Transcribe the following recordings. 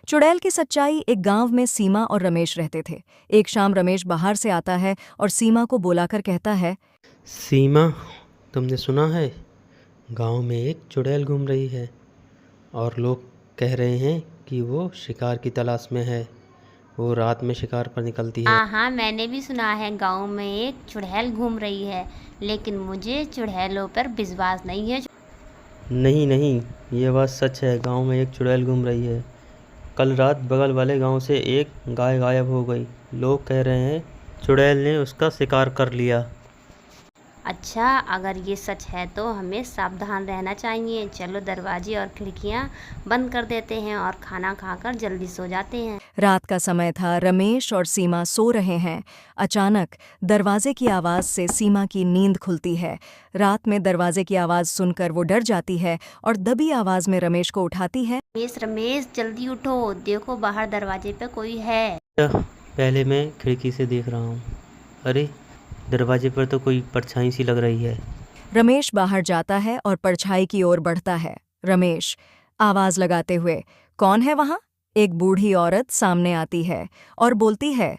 चुड़ैल की सच्चाई। एक गांव में सीमा और रमेश रहते थे। एक शाम रमेश बाहर से आता है और सीमा को बुलाकर कहता है, सीमा, तुमने सुना है गांव में एक चुड़ैल घूम रही है और लोग कह रहे हैं कि वो शिकार की तलाश में है। वो रात में शिकार पर निकलती है। हाँ हाँ, मैंने भी सुना है गांव में एक चुड़ैल घूम रही है, लेकिन मुझे चुड़ैलों पर विश्वास नहीं है। नहीं नहीं, ये बात सच है। गांव में एक चुड़ैल घूम रही है। कल रात बगल वाले गांव से एक गाय गायब हो गई। लोग कह रहे हैं चुड़ैल ने उसका शिकार कर लिया। अच्छा, अगर ये सच है तो हमें सावधान रहना चाहिए। चलो दरवाजे और खिड़कियां बंद कर देते हैं और खाना खाकर जल्दी सो जाते हैं। रात का समय था। रमेश और सीमा सो रहे हैं। अचानक दरवाजे की आवाज से सीमा की नींद खुलती है। रात में दरवाजे की आवाज सुनकर वो डर जाती है और दबी आवाज में रमेश को उठाती है। रमेश रमेश, जल्दी उठो, देखो बाहर दरवाजे पे कोई है। पहले मैं खिड़की से देख रहा हूँ। अरे, दरवाजे पर तो कोई परछाई सी लग रही है। रमेश बाहर जाता है और परछाई की ओर बढ़ता है। रमेश आवाज लगाते हुए, कौन है वहां? एक बूढ़ी औरत सामने आती है और बोलती है,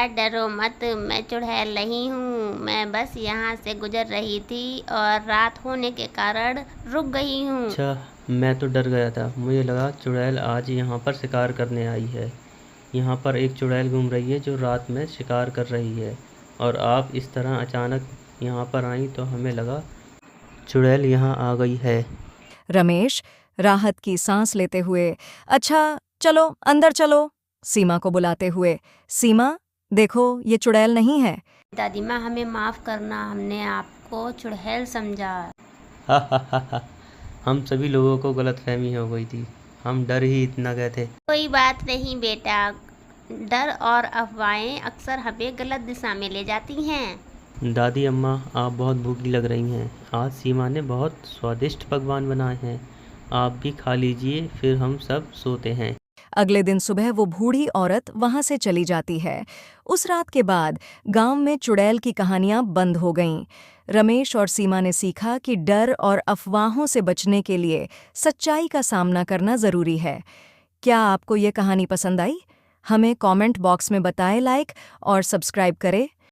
डरो मत, मैं चुड़ैल नहीं हूँ। मैं बस यहाँ से गुजर रही थी और रात होने के कारण रुक गई हूँ। अच्छा, मैं तो डर गया था। मुझे लगा चुड़ैल आज यहाँ पर शिकार करने आई है। यहाँ पर एक चुड़ैल घूम रही है जो रात में शिकार कर रही है, और आप इस तरह अचानक यहाँ पर आई तो हमें लगा चुड़ैल यहाँ आ गई है। रमेश राहत की सांस लेते हुए, अच्छा चलो अंदर चलो, सीमा को बुलाते हुए, सीमा देखो ये चुड़ैल नहीं है। दादी माँ, हमें माफ करना, हमने आपको चुड़ैल समझा। हा हा हा हा। हम सभी लोगों को गलतफहमी हो गई थी। हम डर ही इतना गए थे। कोई बात नहीं बेटा, डर और अफवाहें अक्सर हमें गलत दिशा में ले जाती हैं। दादी अम्मा, आप बहुत भूखी लग रही हैं। आज सीमा ने बहुत स्वादिष्ट पकवान बनाए हैं। आप भी खा लीजिए, फिर हम सब सोते हैं। अगले दिन सुबह वो बूढ़ी औरत वहां से चली जाती है। उस रात के बाद गांव में चुड़ैल की कहानियां बंद हो गईं। रमेश और सीमा ने सीखा कि डर और अफवाहों से बचने के लिए सच्चाई का सामना करना जरूरी है। क्या आपको ये कहानी पसंद आई? हमें कमेंट बॉक्स में बताएं, लाइक और सब्सक्राइब करें।